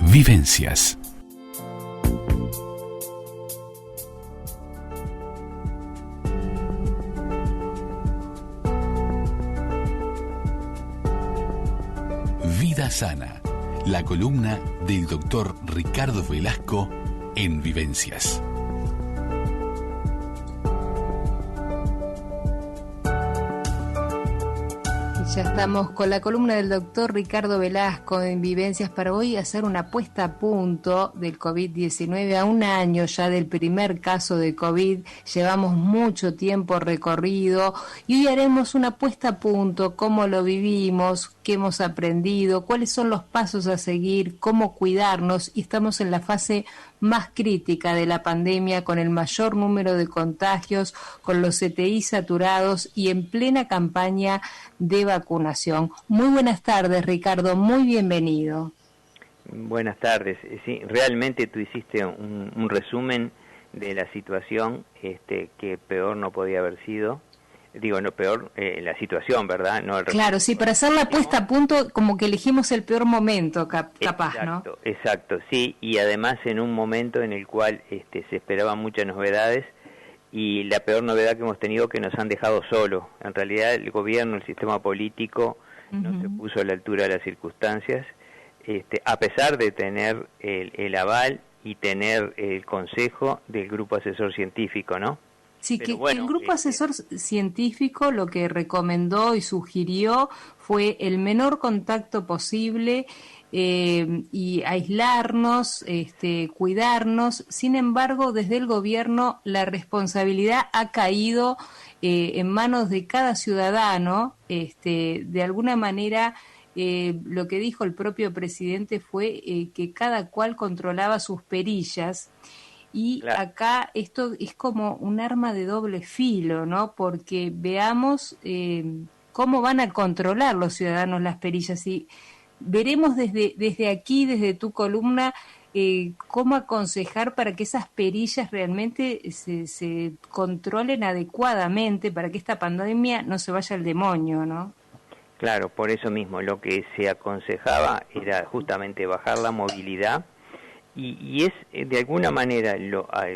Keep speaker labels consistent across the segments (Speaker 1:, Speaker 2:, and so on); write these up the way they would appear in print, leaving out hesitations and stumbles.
Speaker 1: Vivencias. Vida Sana, la columna del doctor Ricardo Velasco en Vivencias.
Speaker 2: Ya estamos con la columna del doctor Ricardo Velasco en Vivencias para hoy hacer una puesta a punto del COVID-19 a un año ya del primer caso de COVID. Llevamos mucho tiempo recorrido y hoy haremos una puesta a punto, cómo lo vivimos, qué hemos aprendido, cuáles son los pasos a seguir, cómo cuidarnos, y estamos en la fase más crítica de la pandemia, con el mayor número de contagios, con los CTI saturados y en plena campaña de vacunación. Muy buenas tardes, Ricardo, muy bienvenido.
Speaker 3: Buenas tardes. Sí, realmente tú hiciste un resumen de la situación que peor no podía haber sido. Digo, no peor, la situación, ¿verdad? No el
Speaker 2: claro, sí, para hacer la puesta a punto, como que elegimos el peor momento, capaz,
Speaker 3: exacto,
Speaker 2: ¿no?
Speaker 3: Exacto, sí, y además en un momento en el cual se esperaban muchas novedades, y la peor novedad que hemos tenido que nos han dejado solos. En realidad el gobierno, el sistema político, no se puso a la altura de las circunstancias, a pesar de tener el aval y tener el consejo del grupo asesor científico, ¿no?
Speaker 2: Sí, que el grupo asesor científico lo que recomendó y sugirió fue el menor contacto posible y aislarnos, cuidarnos. Sin embargo, desde el gobierno la responsabilidad ha caído en manos de cada ciudadano. De alguna manera, lo que dijo el propio presidente fue que cada cual controlaba sus perillas. Y claro, acá esto es como un arma de doble filo, ¿no? Porque veamos cómo van a controlar los ciudadanos las perillas, y veremos desde aquí, desde tu columna, cómo aconsejar para que esas perillas realmente se controlen adecuadamente, para que esta pandemia no se vaya al demonio, ¿no?
Speaker 3: Claro, por eso mismo lo que se aconsejaba era justamente bajar la movilidad. Y es, de alguna manera,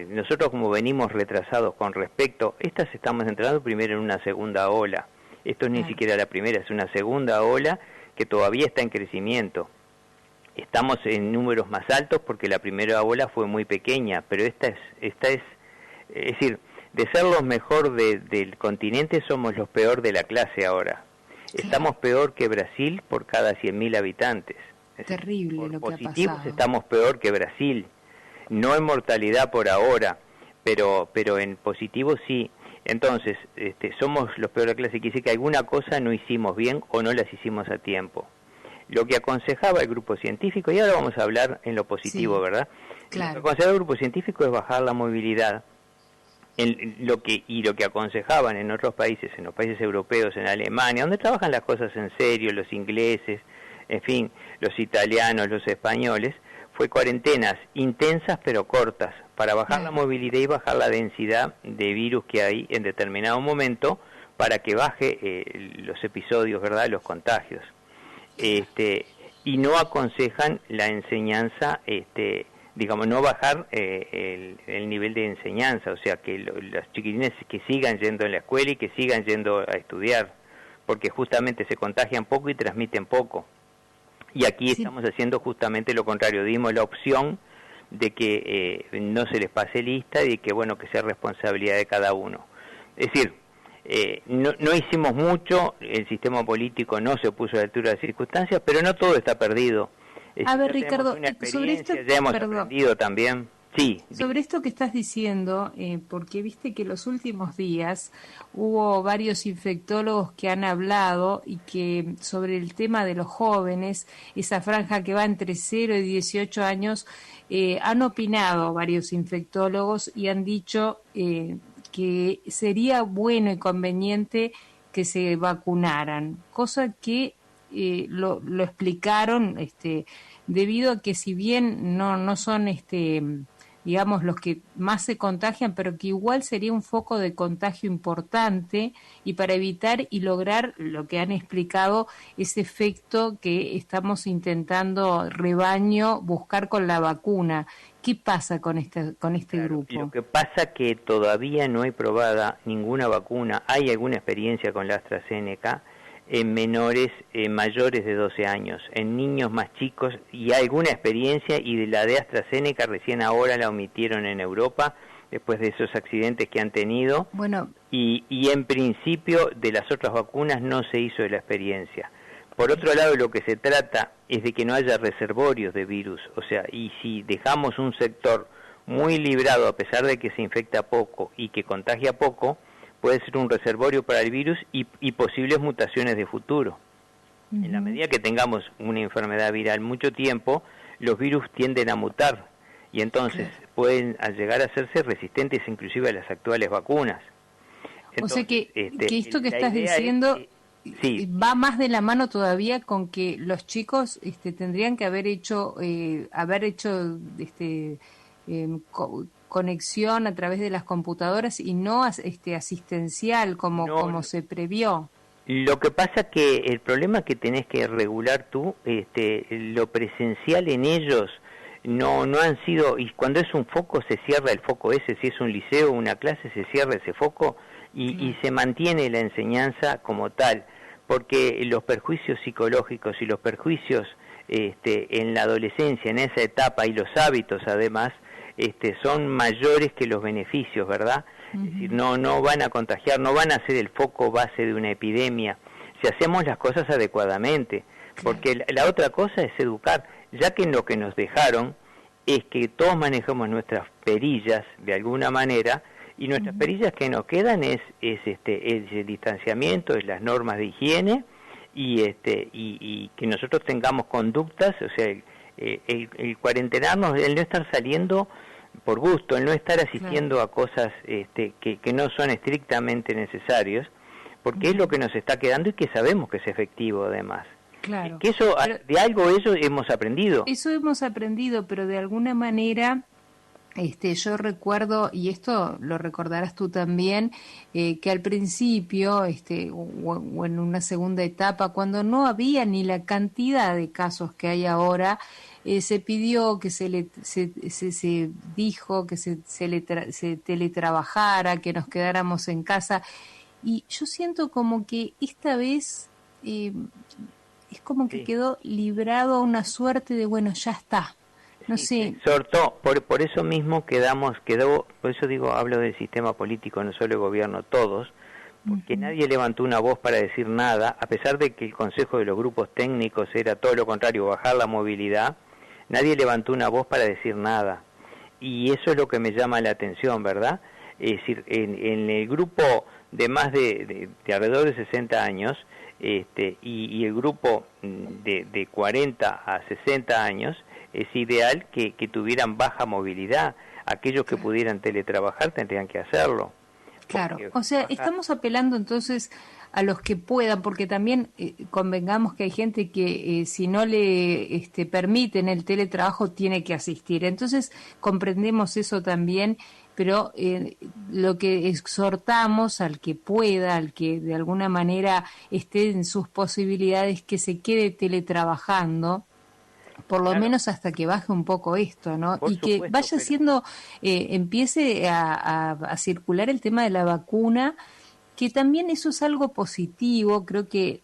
Speaker 3: nosotros como venimos retrasados con respecto, estamos entrando primero en una segunda ola. Esto ni siquiera la primera, es una segunda ola que todavía está en crecimiento. Estamos en números más altos porque la primera ola fue muy pequeña, pero esta es decir, de ser los mejor del continente, somos los peor de la clase ahora. Estamos peor que Brasil por cada 100.000 habitantes.
Speaker 2: Terrible lo que ha pasado.
Speaker 3: Estamos peor que Brasil, no en mortalidad por ahora, pero en positivo sí. Entonces, somos los peores de clase, quiere decir que alguna cosa no hicimos bien o no las hicimos a tiempo. Lo que aconsejaba el grupo científico, y ahora vamos a hablar en lo positivo, sí, ¿verdad? Claro. Lo que aconsejaba el grupo científico es bajar la movilidad. Lo que aconsejaban en otros países, en los países europeos, en Alemania, donde trabajan las cosas en serio, los ingleses, en fin, los italianos, los españoles, fue cuarentenas intensas pero cortas, para bajar la movilidad y bajar la densidad de virus que hay en determinado momento, para que baje los episodios, ¿verdad?, los contagios. Y no aconsejan la enseñanza, digamos, no bajar el nivel de enseñanza, o sea, que los chiquilines que sigan yendo en la escuela y que sigan yendo a estudiar, porque justamente se contagian poco y transmiten poco. Y aquí estamos haciendo justamente lo contrario, dimos la opción de que no se les pase lista y de que, bueno, que sea responsabilidad de cada uno. Es decir, no hicimos mucho, el sistema político no se puso a la altura de las circunstancias, pero no todo está perdido.
Speaker 2: A ver, Ricardo,
Speaker 3: sobre esto, ya hemos aprendido también. Sí.
Speaker 2: Sobre esto que estás diciendo, porque viste que los últimos días hubo varios infectólogos que han hablado y que sobre el tema de los jóvenes, esa franja que va entre 0 y 18 años, han opinado varios infectólogos y han dicho que sería bueno y conveniente que se vacunaran, cosa que lo explicaron debido a que si bien no son digamos, los que más se contagian, pero que igual sería un foco de contagio importante, y para evitar y lograr lo que han explicado, ese efecto que estamos intentando rebaño buscar con la vacuna. ¿Qué pasa con este grupo?
Speaker 3: Y lo que pasa que todavía no hay probada ninguna vacuna. Hay alguna experiencia con la AstraZeneca en menores mayores de 12 años, en niños más chicos, y hay alguna experiencia, y de la de AstraZeneca recién ahora la omitieron en Europa, después de esos accidentes que han tenido, y en principio de las otras vacunas no se hizo la experiencia. Por otro lado, lo que se trata es de que no haya reservorios de virus, o sea, y si dejamos un sector muy librado, a pesar de que se infecta poco y que contagia poco, puede ser un reservorio para el virus y posibles mutaciones de futuro. Uh-huh. En la medida que tengamos una enfermedad viral mucho tiempo, los virus tienden a mutar y entonces pueden llegar a hacerse resistentes inclusive a las actuales vacunas. Entonces,
Speaker 2: o sea que esto que estás diciendo va más de la mano todavía con que los chicos tendrían que haber hecho conexión a través de las computadoras y no asistencial como se previó.
Speaker 3: Lo que pasa que el problema que tenés que regular tú, lo presencial en ellos no han sido, y cuando es un foco se cierra el foco ese, si es un liceo o una clase se cierra ese foco y se mantiene la enseñanza como tal, porque los perjuicios psicológicos y los perjuicios en la adolescencia, en esa etapa, y los hábitos además, son mayores que los beneficios, ¿verdad? Uh-huh. Es decir, no van a contagiar, no van a ser el foco base de una epidemia, si hacemos las cosas adecuadamente, porque la otra cosa es educar, ya que en lo que nos dejaron es que todos manejamos nuestras perillas de alguna manera, y nuestras perillas que nos quedan es el distanciamiento, es las normas de higiene, y que nosotros tengamos conductas, o sea, el cuarentenarnos, el no estar saliendo por gusto, el no estar asistiendo a cosas que no son estrictamente necesarios, porque es lo que nos está quedando y que sabemos que es efectivo además.
Speaker 2: Claro.
Speaker 3: Que eso, de algo eso hemos aprendido.
Speaker 2: Eso hemos aprendido, pero de alguna manera yo recuerdo, y esto lo recordarás tú también, que al principio o en una segunda etapa, cuando no había ni la cantidad de casos que hay ahora, se pidió que se dijo que se teletrabajara, que nos quedáramos en casa, y yo siento como que esta vez es como que quedó librado a una suerte de bueno, ya está. No sé.
Speaker 3: Sortó, por eso mismo quedó, por eso digo, hablo del sistema político, no solo el gobierno, todos, porque nadie levantó una voz para decir nada, a pesar de que el consejo de los grupos técnicos era todo lo contrario, bajar la movilidad, nadie levantó una voz para decir nada, y eso es lo que me llama la atención, ¿verdad? Es decir, en el grupo de más de alrededor de 60 años, y el grupo de 40 a 60 años, es ideal que tuvieran baja movilidad. Aquellos que pudieran teletrabajar tendrían que hacerlo.
Speaker 2: Claro, o sea, estamos apelando entonces a los que puedan, porque también convengamos que hay gente que si no le permiten el teletrabajo tiene que asistir. Entonces comprendemos eso también, pero lo que exhortamos al que pueda, al que de alguna manera esté en sus posibilidades, que se quede teletrabajando, por lo menos hasta que baje un poco esto, ¿no?
Speaker 3: Por
Speaker 2: y que
Speaker 3: supuesto,
Speaker 2: vaya siendo, empiece a circular el tema de la vacuna, que también eso es algo positivo. Creo que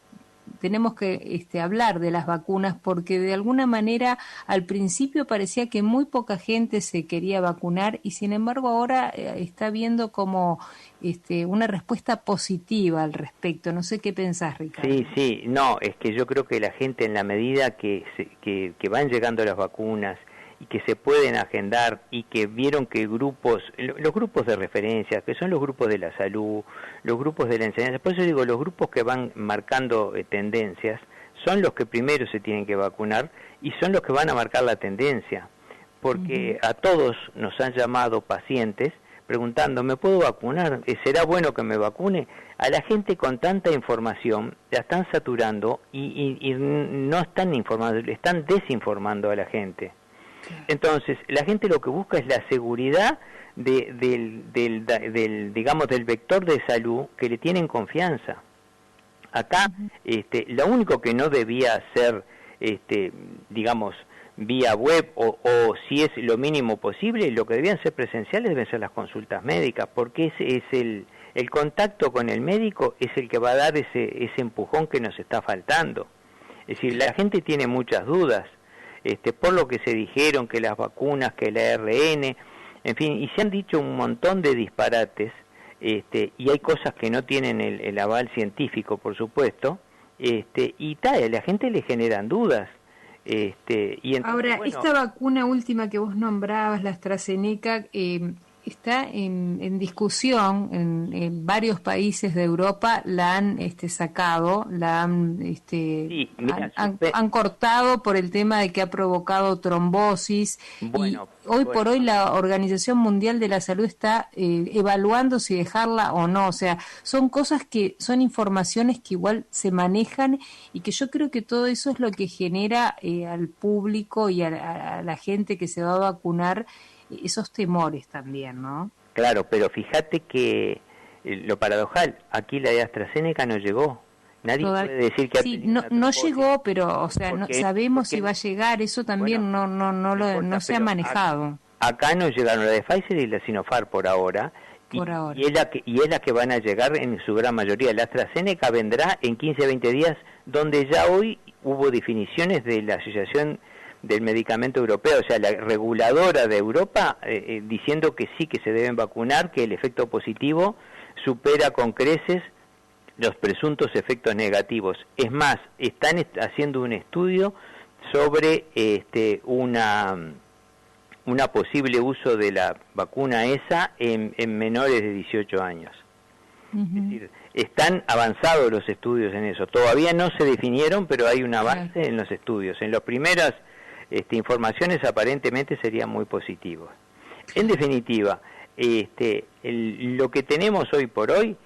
Speaker 2: tenemos que hablar de las vacunas, porque de alguna manera al principio parecía que muy poca gente se quería vacunar, y sin embargo ahora está viendo como una respuesta positiva al respecto. No sé qué pensás, Ricardo.
Speaker 3: Sí, no, es que yo creo que la gente, en la medida que van llegando las vacunas y que se pueden agendar, y que vieron que los grupos de referencia, que son los grupos de la salud, los grupos de la enseñanza, por eso digo, los grupos que van marcando tendencias, son los que primero se tienen que vacunar y son los que van a marcar la tendencia, porque a todos nos han llamado pacientes preguntando, ¿me puedo vacunar? ¿Será bueno que me vacune? A la gente con tanta información la están saturando y no están informando, le están desinformando a la gente. Entonces, la gente lo que busca es la seguridad digamos, del vector de salud que le tienen confianza. Acá, lo único que no debía ser, digamos, vía web o si es lo mínimo posible, lo que debían ser presenciales deben ser las consultas médicas, porque ese es el contacto con el médico es el que va a dar ese empujón que nos está faltando. Es decir, la gente tiene muchas dudas, por lo que se dijeron, que las vacunas, que la ARN, en fin, y se han dicho un montón de disparates, y hay cosas que no tienen el aval científico, por supuesto, y a la gente le generan dudas. Y entonces,
Speaker 2: ahora, esta vacuna última que vos nombrabas, la AstraZeneca, está en discusión en varios países de Europa, la han sacado, la han,
Speaker 3: sí, mira,
Speaker 2: han cortado por el tema de que ha provocado trombosis.
Speaker 3: Bueno,
Speaker 2: y hoy por hoy la Organización Mundial de la Salud está evaluando si dejarla o no. O sea, son cosas que son informaciones que igual se manejan y que yo creo que todo eso es lo que genera al público y a la gente que se va a vacunar esos temores también, ¿no?
Speaker 3: Claro, pero fíjate que lo paradojal, aquí la de AstraZeneca no llegó. Nadie puede decir que
Speaker 2: sí, no llegó, pero o sea, no sabemos si va a llegar, eso también no se ha manejado.
Speaker 3: Acá no llegaron la de Pfizer y la Sinopharm por ahora. Y es la que van a llegar en su gran mayoría. La AstraZeneca vendrá en 15-20 días, donde ya hoy hubo definiciones de la Asociación del Medicamento Europeo, o sea, la reguladora de Europa, diciendo que sí, que se deben vacunar, que el efecto positivo supera con creces los presuntos efectos negativos. Es más, están haciendo un estudio sobre una posible uso de la vacuna esa en menores de 18 años. Es decir, están avanzados los estudios en eso. Todavía no se definieron, pero hay un avance en los estudios. En las primeras informaciones aparentemente serían muy positivos. En definitiva, lo que tenemos hoy por hoy,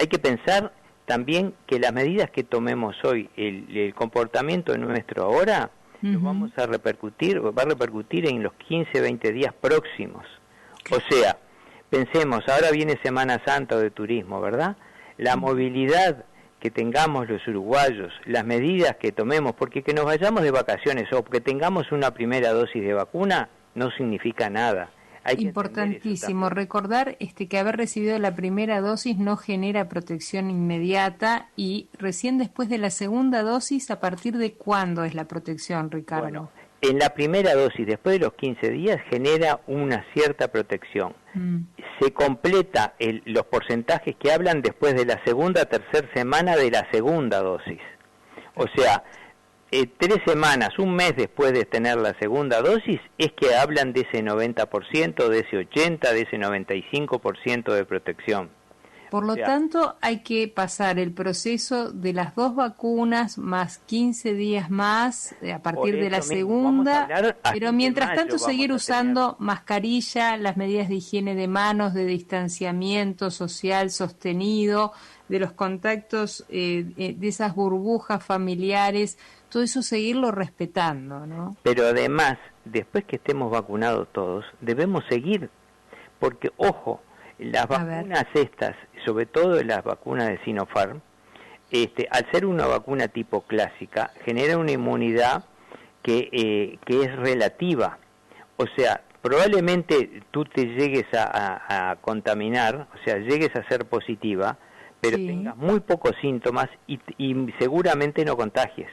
Speaker 3: hay que pensar también que las medidas que tomemos hoy, el comportamiento nuestro ahora, lo vamos a repercutir, va a repercutir en los 15-20 días próximos. O sea, pensemos, ahora viene Semana Santa de turismo, ¿verdad? La movilidad que tengamos los uruguayos, las medidas que tomemos, porque que nos vayamos de vacaciones o que tengamos una primera dosis de vacuna no significa nada.
Speaker 2: Importantísimo recordar que haber recibido la primera dosis no genera protección inmediata y recién después de la segunda dosis, ¿a partir de cuándo es la protección, Ricardo?
Speaker 3: Bueno, en la primera dosis, después de los 15 días, genera una cierta protección. Se completa los porcentajes que hablan después de la segunda, tercera semana de la segunda dosis. O sea, 3 semanas, un mes después de tener la segunda dosis, es que hablan de ese 90%, de ese 80%, de ese 95% de protección.
Speaker 2: Por lo tanto, hay que pasar el proceso de las 2 vacunas más 15 días más a partir de la segunda, pero mientras tanto seguir usando mascarilla, las medidas de higiene de manos, de distanciamiento social sostenido, de los contactos, de esas burbujas familiares, todo eso seguirlo respetando, ¿no?
Speaker 3: Pero además, después que estemos vacunados todos, debemos seguir, porque, ojo, las vacunas estas, sobre todo las vacunas de Sinopharm, al ser una vacuna tipo clásica, genera una inmunidad que es relativa. O sea, probablemente tú te llegues a contaminar, o sea, llegues a ser positiva, pero tengas muy pocos síntomas y seguramente no contagies.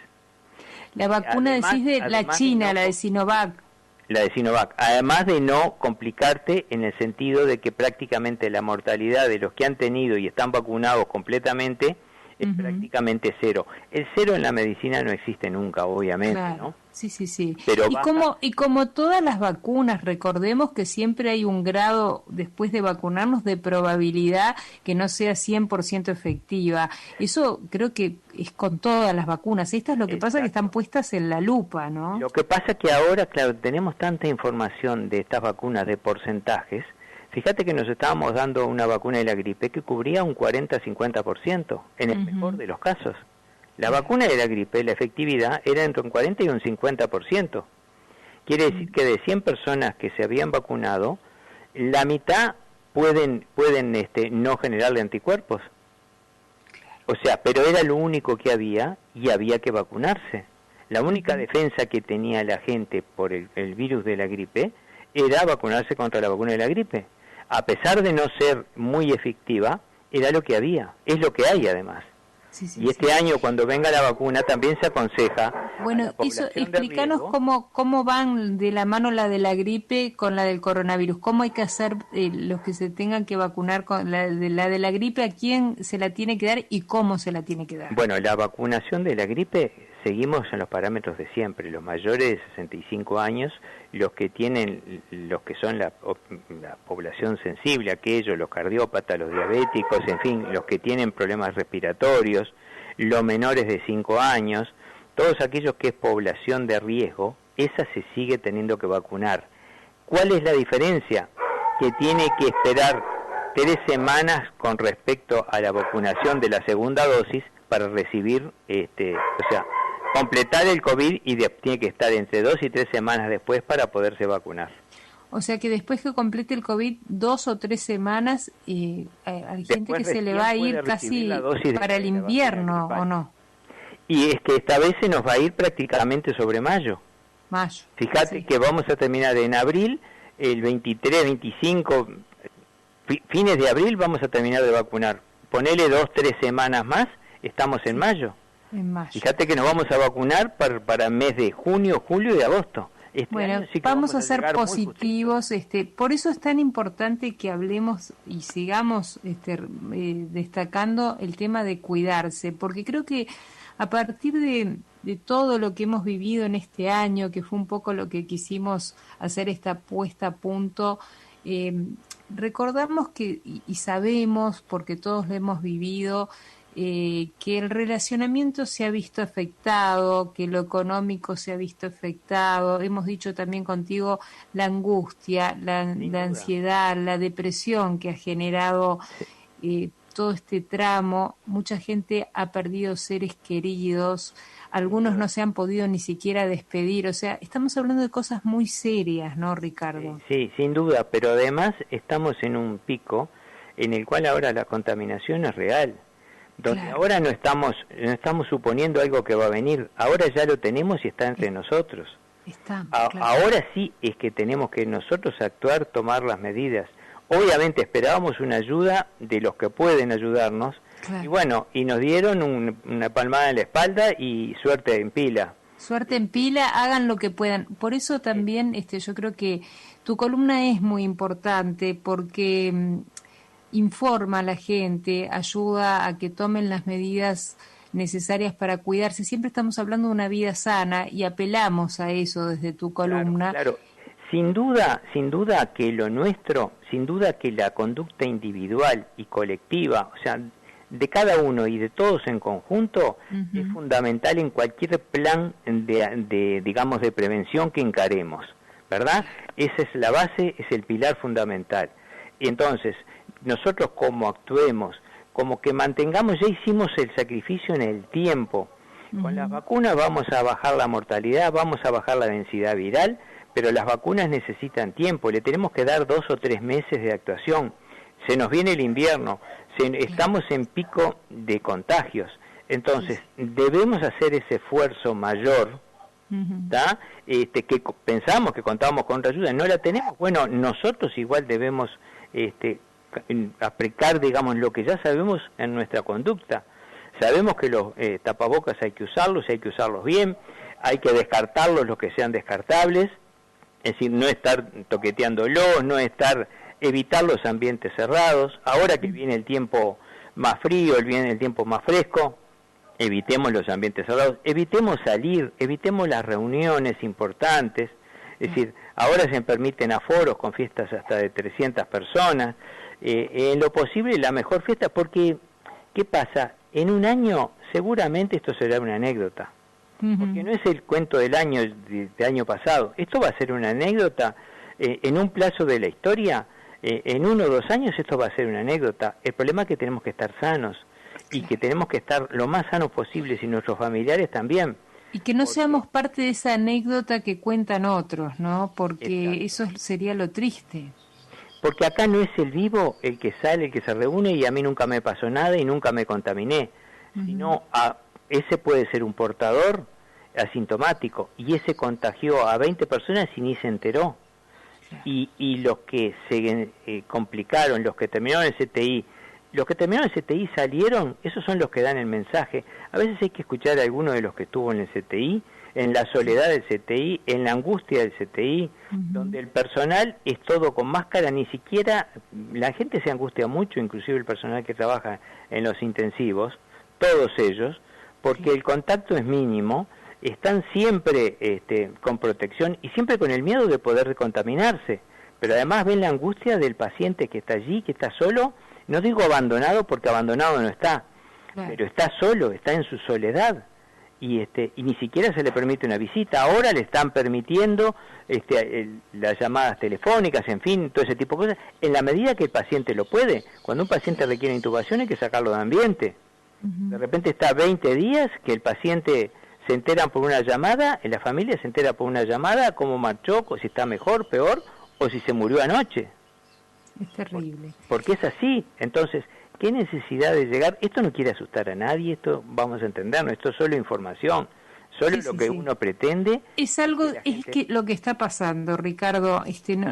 Speaker 2: La vacuna, decís, de la China, la de Sinovac.
Speaker 3: La de Sinovac, además de no complicarte en el sentido de que prácticamente la mortalidad de los que han tenido y están vacunados completamente es prácticamente cero. El cero en la medicina no existe nunca, obviamente,
Speaker 2: claro.
Speaker 3: ¿no?
Speaker 2: Sí.
Speaker 3: Pero
Speaker 2: y como todas las vacunas, recordemos que siempre hay un grado, después de vacunarnos, de probabilidad que no sea 100% efectiva. Eso creo que es con todas las vacunas. Esto es lo que pasa, que están puestas en la lupa, ¿no?
Speaker 3: Lo que pasa que ahora, claro, tenemos tanta información de estas vacunas de porcentajes. Fíjate que nos estábamos dando una vacuna de la gripe que cubría un 40-50%, en el mejor de los casos. La vacuna de la gripe, la efectividad, era entre un 40 y un 50%. Quiere decir que de 100 personas que se habían vacunado, la mitad pueden no generarle anticuerpos. O sea, pero era lo único que había y había que vacunarse. La única defensa que tenía la gente por el virus de la gripe era vacunarse contra la vacuna de la gripe. A pesar de no ser muy efectiva, era lo que había, es lo que hay además.
Speaker 2: Sí,
Speaker 3: y este año, cuando venga la vacuna, también se aconseja...
Speaker 2: Bueno, eso, explícanos cómo van de la mano la de la gripe con la del coronavirus. ¿Cómo hay que hacer los que se tengan que vacunar con la de la gripe? ¿A quién se la tiene que dar y cómo se la tiene que dar?
Speaker 3: Bueno, la vacunación de la gripe, seguimos en los parámetros de siempre. Los mayores de 65 años, los que son la población sensible, aquellos, los cardiópatas, los diabéticos, en fin, los que tienen problemas respiratorios, los menores de 5 años, todos aquellos que es población de riesgo, esa se sigue teniendo que vacunar. ¿Cuál es la diferencia? Que tiene que esperar 3 semanas con respecto a la vacunación de la segunda dosis para recibir, completar el COVID y tiene que estar entre 2 y 3 semanas después para poderse vacunar.
Speaker 2: O sea que después que complete el COVID, 2 o 3 semanas, hay gente que se le va a ir casi para el invierno, ¿o no?
Speaker 3: Y es que esta vez se nos va a ir prácticamente sobre mayo. Fíjate que vamos a terminar en abril, el 23, 25, fines de abril vamos a terminar de vacunar. Ponele 2, 3 semanas más, estamos en mayo. Fíjate que nos vamos a vacunar para el mes de junio, julio y agosto.
Speaker 2: Bueno, sí vamos a ser positivos, por eso es tan importante que hablemos y sigamos destacando el tema de cuidarse, porque creo que a partir de todo lo que hemos vivido en este año, que fue un poco lo que quisimos hacer esta puesta a punto, recordamos que, y sabemos, porque todos lo hemos vivido, que el relacionamiento se ha visto afectado, que lo económico se ha visto afectado. Hemos dicho también contigo la angustia, la ansiedad, la depresión que ha generado todo este tramo. Mucha gente ha perdido seres queridos, algunos no se han podido ni siquiera despedir. O sea, estamos hablando de cosas muy serias, ¿no, Ricardo?
Speaker 3: Sí, sin duda, pero además estamos en un pico en el cual ahora la contaminación es real. Donde ahora no estamos suponiendo algo que va a venir, ahora ya lo tenemos y está entre nosotros. Ahora sí es que tenemos que nosotros actuar, tomar las medidas. Obviamente esperábamos una ayuda de los que pueden ayudarnos, y bueno, y nos dieron una palmada en la espalda y suerte en pila.
Speaker 2: Suerte en pila, hagan lo que puedan. Por eso también yo creo que tu columna es muy importante, porque informa a la gente, ayuda a que tomen las medidas necesarias para cuidarse. Siempre estamos hablando de una vida sana y apelamos a eso desde tu columna.
Speaker 3: Claro. Sin duda que lo nuestro, sin duda que la conducta individual y colectiva, o sea, de cada uno y de todos en conjunto, es fundamental en cualquier plan de prevención que encaremos, ¿verdad? Esa es la base, es el pilar fundamental. Y entonces, nosotros como actuemos, como que mantengamos, ya hicimos el sacrificio en el tiempo. Con las vacunas vamos a bajar la mortalidad, vamos a bajar la densidad viral, pero las vacunas necesitan tiempo, le tenemos que dar 2 o 3 meses de actuación. Se nos viene el invierno, estamos en pico de contagios, entonces debemos hacer ese esfuerzo mayor, que pensamos que contábamos con otra ayuda, no la tenemos, bueno, nosotros igual debemos aplicar, digamos, lo que ya sabemos en nuestra conducta. Sabemos que los tapabocas hay que usarlos bien, hay que descartarlos los que sean descartables, es decir, no estar toqueteándolos, evitar los ambientes cerrados. Ahora que viene el tiempo más frío, viene el tiempo más fresco, evitemos los ambientes cerrados, evitemos salir, evitemos las reuniones importantes, es decir, ahora se permiten aforos con fiestas hasta de 300 personas, en lo posible la mejor fiesta, porque, ¿qué pasa? En un año seguramente esto será una anécdota, porque no es el cuento del año pasado, esto va a ser una anécdota, en un plazo de la historia, en 1 o 2 años esto va a ser una anécdota. El problema es que tenemos que estar sanos, y que tenemos que estar lo más sanos posibles, y nuestros familiares también,
Speaker 2: Y que no seamos parte de esa anécdota que cuentan otros, ¿no? Porque eso sería lo triste.
Speaker 3: Porque acá no es el vivo el que sale, el que se reúne y a mí nunca me pasó nada y nunca me contaminé, sino ese puede ser un portador asintomático y ese contagió a 20 personas y ni se enteró. Claro. Y los que se complicaron, los que terminaron el CTI, los que terminaron el CTI salieron, esos son los que dan el mensaje. A veces hay que escuchar a alguno de los que estuvo en el CTI, en la soledad del CTI, en la angustia del CTI, donde el personal es todo con máscara, ni siquiera, la gente se angustia mucho, inclusive el personal que trabaja en los intensivos, todos ellos, porque el contacto es mínimo, están siempre con protección y siempre con el miedo de poder contaminarse, pero además ven la angustia del paciente que está allí, que está solo, no digo abandonado porque abandonado no está, pero está solo, está en su soledad. Y ni siquiera se le permite una visita. Ahora le están permitiendo las llamadas telefónicas, en fin, todo ese tipo de cosas, en la medida que el paciente lo puede. Cuando un paciente requiere intubación hay que sacarlo de ambiente. De repente está 20 días que el paciente se entera por una llamada, en la familia se entera por una llamada, cómo marchó, si está mejor, peor, o si se murió anoche.
Speaker 2: Es terrible.
Speaker 3: Porque es así. Entonces, ¿qué necesidad de llegar? Esto no quiere asustar a nadie, esto vamos a entendernos, esto es solo información, solo lo que uno pretende.
Speaker 2: Es algo, que lo que está pasando, Ricardo,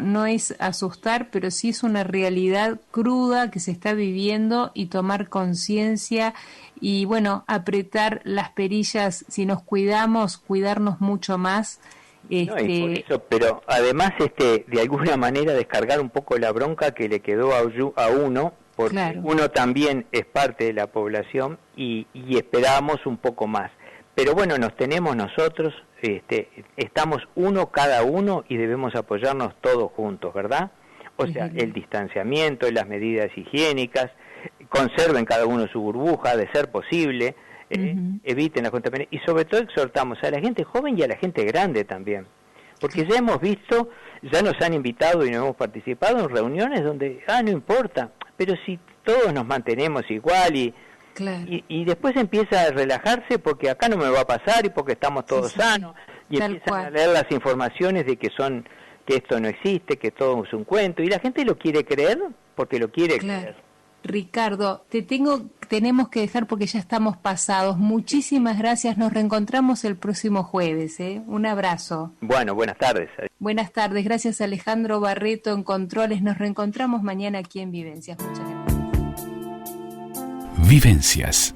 Speaker 2: no es asustar, pero sí es una realidad cruda que se está viviendo y tomar conciencia y bueno, apretar las perillas, si nos cuidamos, cuidarnos mucho más.
Speaker 3: No, y por eso, pero además de alguna manera descargar un poco la bronca que le quedó a uno, porque uno también es parte de la población y esperábamos un poco más. Pero bueno, nos tenemos nosotros, estamos uno cada uno y debemos apoyarnos todos juntos, ¿verdad? O sea, el distanciamiento, las medidas higiénicas, conserven cada uno su burbuja, de ser posible, eviten la contaminación y sobre todo exhortamos a la gente joven y a la gente grande también. Porque ya hemos visto, ya nos han invitado y nos hemos participado en reuniones donde, no importa, pero si todos nos mantenemos igual y después empieza a relajarse porque acá no me va a pasar y porque estamos todos sanos y empiezan a leer las informaciones de que esto no existe, que todo es un cuento y la gente lo quiere creer porque lo quiere creer.
Speaker 2: Ricardo, tenemos que dejar porque ya estamos pasados. Muchísimas gracias, nos reencontramos el próximo jueves. Un abrazo.
Speaker 3: Bueno, buenas tardes.
Speaker 2: Buenas tardes, gracias Alejandro Barreto en Controles. Nos reencontramos mañana aquí en Vivencias. Muchas gracias.
Speaker 1: Vivencias.